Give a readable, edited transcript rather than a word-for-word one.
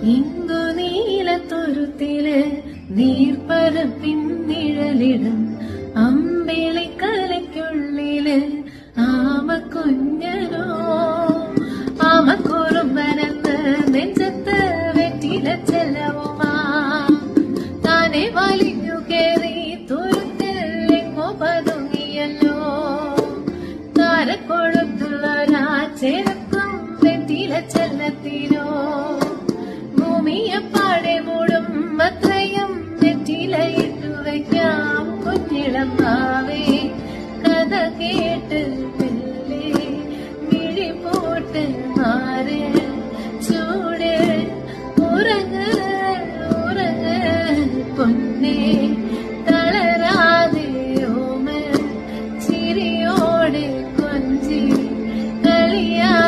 ഇങ്ങു നീലത്തുരുത്തില് നീർപ്പരപ്പിൻ നിഴലിടും അമ്പിളിക്കലയ്ക്കുള്ളില് ആമക്കുഞ്ഞനോ ആമക്കുറുമ്പനെന്ന് നെഞ്ചത്ത് വെറ്റില ചെല്ലവുമാ താനെ വലിഞ്ഞു കേറി തുരുത്തിൽ എങ്ങോ പതുങ്ങിയല്ലോ താരക്കൊഴുത്തുള്ളൊരാ ചെറുക്കും വെറ്റില ചെല്ലത്തിനോ ഭൂമിയെപ്പാടെ മൂടും അത്രയും നെറ്റിലയിട്ടു വയ്ക്കാം കുഞ്ഞിളം ഭാവേ കഥ കേട്ട്